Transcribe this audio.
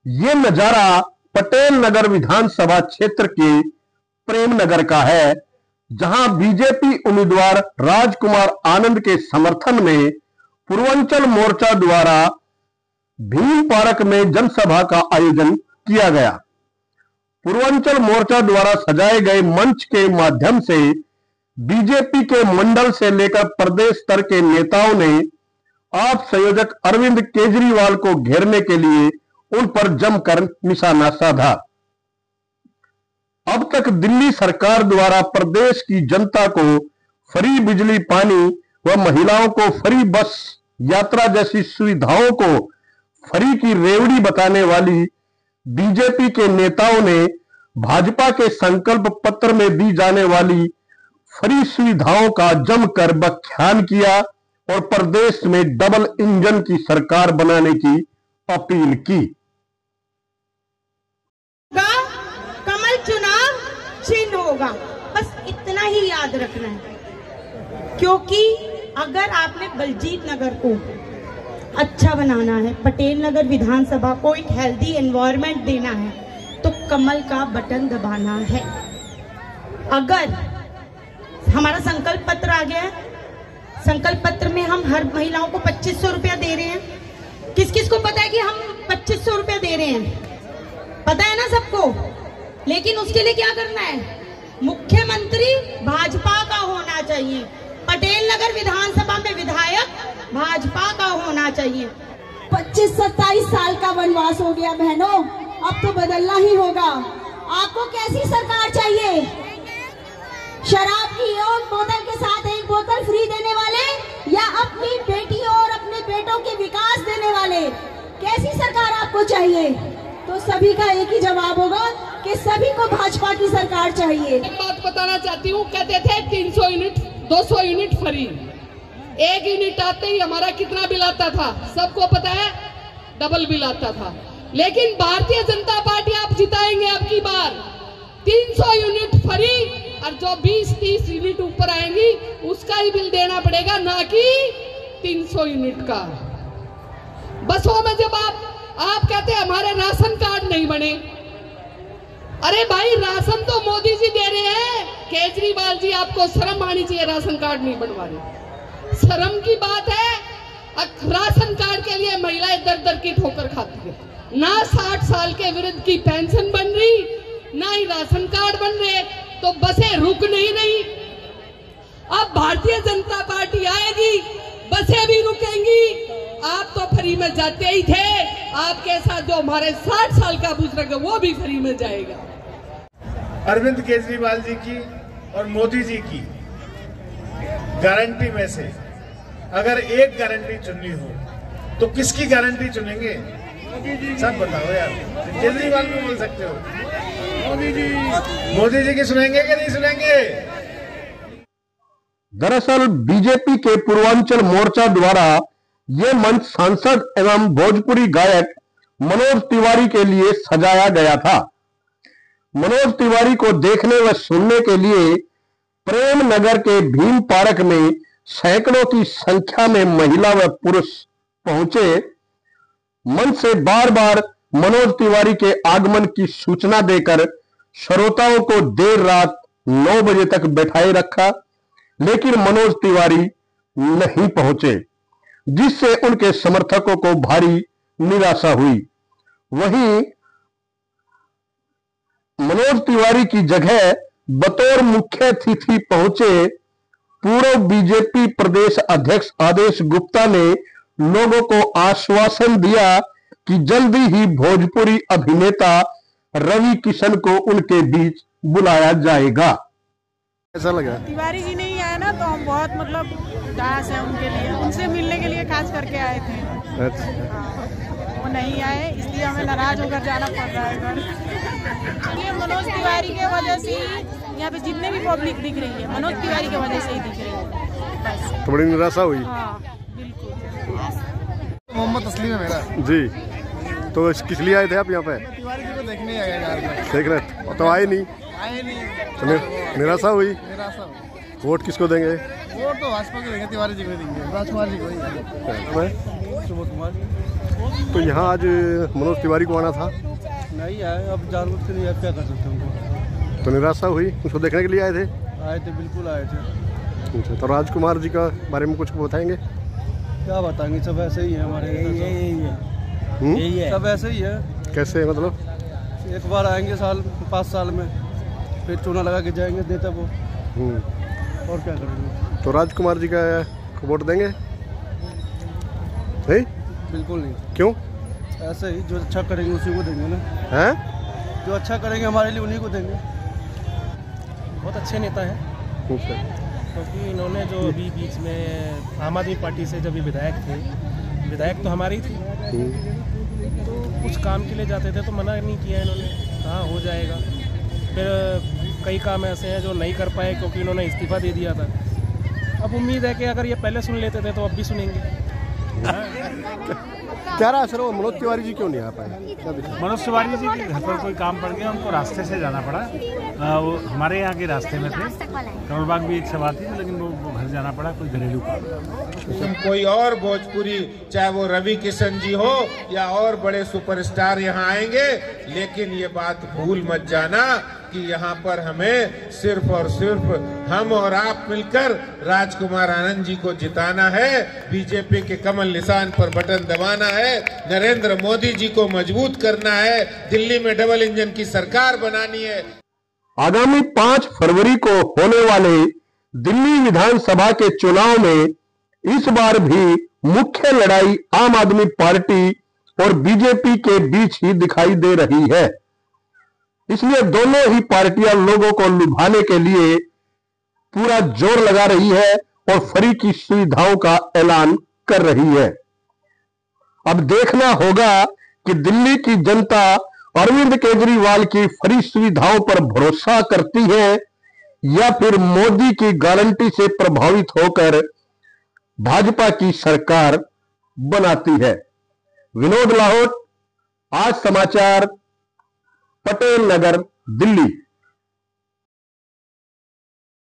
ये नजारा पटेल नगर विधानसभा क्षेत्र के प्रेम नगर का है, जहां बीजेपी उम्मीदवार राजकुमार आनंद के समर्थन में पूर्वांचल मोर्चा द्वारा भीम पार्क में जनसभा का आयोजन किया गया। पूर्वांचल मोर्चा द्वारा सजाए गए मंच के माध्यम से बीजेपी के मंडल से लेकर प्रदेश स्तर के नेताओं ने आप संयोजक अरविंद केजरीवाल को घेरने के लिए उन पर जमकर निशाना साधा। अब तक दिल्ली सरकार द्वारा प्रदेश की जनता को फ्री बिजली, पानी व महिलाओं को फ्री बस यात्रा जैसी सुविधाओं को फ्री की रेवड़ी बताने वाली बीजेपी के नेताओं ने भाजपा के संकल्प पत्र में दी जाने वाली फ्री सुविधाओं का जमकर बख्यान किया और प्रदेश में डबल इंजन की सरकार बनाने की अपील की। कमल चुनाव चिन्ह होगा, बस इतना ही याद रखना है, क्योंकि अगर आपने बलजीत नगर को अच्छा बनाना है, पटेल नगर विधानसभा को एक हेल्दी एनवायरनमेंट देना है, तो कमल का बटन दबाना है। अगर हमारा संकल्प पत्र आ गया है, संकल्प पत्र में हम हर महिलाओं को 2500 रुपया दे रहे हैं। किस किस को पता है कि हम 2500 रुपया दे रहे हैं? पता है ना सबको। लेकिन उसके लिए क्या करना है? मुख्यमंत्री भाजपा का होना चाहिए, पटेल नगर विधानसभा में विधायक भाजपा का होना चाहिए। 25-27 साल का वनवास हो गया बहनों, अब तो बदलना ही होगा। आपको कैसी सरकार चाहिए? शराब की एक बोतल के साथ एक बोतल फ्री देने वाले, या अपनी बेटियों और अपने बेटों के विकास देने वाले? कैसी सरकार आपको चाहिए? तो सभी का एक ही जवाब होगा कि सभी को भाजपा की सरकार चाहिए। एक बात बताना चाहती हूँ, कहते थे 300 यूनिट 200 यूनिट फ्री, एक यूनिट आते ही हमारा कितना बिल आता था सबको पता है, डबल बिल आता था। लेकिन भारतीय जनता पार्टी आप जिताएंगे अब की बार 300 यूनिट फ्री, और जो 20-30 यूनिट ऊपर आएंगी उसका ही बिल देना पड़ेगा, ना कि 300 यूनिट का। बसों में जब आप कहते हैं हमारे राशन कार्ड नहीं बने, अरे भाई राशन तो मोदी जी दे रहे हैं। केजरीवाल जी आपको शर्म आनी चाहिए, राशन कार्ड नहीं बनवा रहे, शर्म की बात है। राशन कार्ड के लिए महिलाएं दर दर की ठोकर खाती है, ना 60 साल के वृद्ध की पेंशन बन रही, ना ही राशन कार्ड बन रहे, तो बसें रुक नहीं रही। अब भारतीय जनता पार्टी आएगी, बसें भी रुकेंगी। आप तो फ्री में जाते ही थे, आपके साथ जो हमारे 60 साल का बुजुर्ग है वो भी फ्री में जाएगा। अरविंद केजरीवाल जी की और मोदी जी की गारंटी में से अगर एक गारंटी चुननी हो तो किसकी गारंटी चुनेंगे? सब बताओ यार। केजरीवाल भी बोल सकते हो, मोदी जी की सुनेंगे कि नहीं सुनेंगे? दरअसल बीजेपी के पूर्वांचल मोर्चा द्वारा ये मंच सांसद एवं भोजपुरी गायक मनोज तिवारी के लिए सजाया गया था। मनोज तिवारी को देखने व सुनने के लिए प्रेम नगर के भीम पार्क में सैकड़ों की संख्या में महिला व पुरुष पहुंचे। मंच से बार बार मनोज तिवारी के आगमन की सूचना देकर श्रोताओं को देर रात 9 बजे तक बैठाए रखा, लेकिन मनोज तिवारी नहीं पहुंचे, जिससे उनके समर्थकों को भारी निराशा हुई। वहीं मनोज तिवारी की जगह बतौर मुख्य अतिथि पहुंचे पूर्व बीजेपी प्रदेश अध्यक्ष आदेश गुप्ता ने लोगों को आश्वासन दिया कि जल्दी ही भोजपुरी अभिनेता रवि किशन को उनके बीच बुलाया जाएगा। ऐसा लगा तिवारी जी नहीं आए ना, तो हम बहुत उदास है उनके लिए, उनसे मिलने के लिए खास करके आए थे। अच्छा। वो नहीं आए, इसलिए हमें नाराज होकर जाना पड़ रहा है घर। ये मनोज तिवारी के वजह से यहाँ पे जितने भी पब्लिक दिख रही है, मनोज तिवारी की वजह से ही दिख रही है। तो बड़ी निराशा हुई। हाँ बिल्कुल। मोहम्मद असली है मेरा जी। तो किस लिए आए थे आप यहाँ पे? तिवारी जी को देखने आए यार। देख रहे तो आए नहीं? तो निराशा हुई। वोट किसको देंगे? वोट तो भाजपा को देंगे, तिवारी जी को देंगे, राजकुमार जी को। सुबोध कुमार। तो यहाँ आज मनोज तिवारी को आना था, नहीं आए, अब जानबूझ के नहीं आए, क्या कर सकते हैं उनको। तो निराशा हुई, उसको देखने के लिए आए थे? आए थे, बिल्कुल आए थे। अच्छा, तो राजकुमार जी का बारे में कुछ बताएंगे? क्या बताएंगे, सब ऐसे ही है हमारे, यही है, सब ऐसे ही है। कैसे मतलब? एक बार आएंगे 5 साल में, फिर चूना लगा के जाएंगे, देता वो, और क्या करेंगे। तो राजकुमार जी का वोट देंगे? नहीं, बिल्कुल नहीं। क्यों? ऐसे ही, जो अच्छा करेंगे उसी को देंगे ना। हैं? जो अच्छा करेंगे हमारे लिए उन्हीं को देंगे। बहुत अच्छे नेता हैं, क्योंकि इन्होंने जो अभी बीच में आम आदमी पार्टी से जब भी विधायक थे, विधायक तो हमारी थी, तो कुछ काम के लिए जाते थे तो मना नहीं किया इन्होंने, हाँ हो जाएगा। फिर कई काम ऐसे हैं जो नहीं कर पाए क्योंकि इन्होंने इस्तीफा दे दिया था। अब उम्मीद है कि अगर ये पहले सुन लेते थे तो अब भी सुनेंगे। क्या रहा सर, वो मनोज तिवारी जी क्यों नहीं आ पाए? मनोज तिवारी जी के घर पर कोई काम पड़ गया, उनको रास्ते से जाना पड़ा। वो हमारे यहाँ के रास्ते में थे, करोलबाग भी एक सभा थी, लेकिन वो घर जाना पड़ा, कोई घरेलू काम। कोई और भोजपुरी, चाहे वो रवि किशन जी हो या और बड़े सुपरस्टार यहाँ आएंगे, लेकिन ये बात भूल मत जाना कि यहाँ पर हमें सिर्फ और सिर्फ हम और आप मिलकर राजकुमार आनंद जी को जिताना है, बीजेपी के कमल निशान पर बटन दबाना है, नरेंद्र मोदी जी को मजबूत करना है, दिल्ली में डबल इंजन की सरकार बनानी है। आगामी 5 फरवरी को होने वाले दिल्ली विधानसभा के चुनाव में इस बार भी मुख्य लड़ाई आम आदमी पार्टी और बीजेपी के बीच ही दिखाई दे रही है। इसलिए दोनों ही पार्टियां लोगों को लुभाने के लिए पूरा जोर लगा रही है और फ्री की सुविधाओं का ऐलान कर रही है। अब देखना होगा कि दिल्ली की जनता अरविंद केजरीवाल की फ्री सुविधाओं पर भरोसा करती है या फिर मोदी की गारंटी से प्रभावित होकर भाजपा की सरकार बनाती है। विनोद लाहौट, आज समाचार, पटेल नगर, दिल्ली।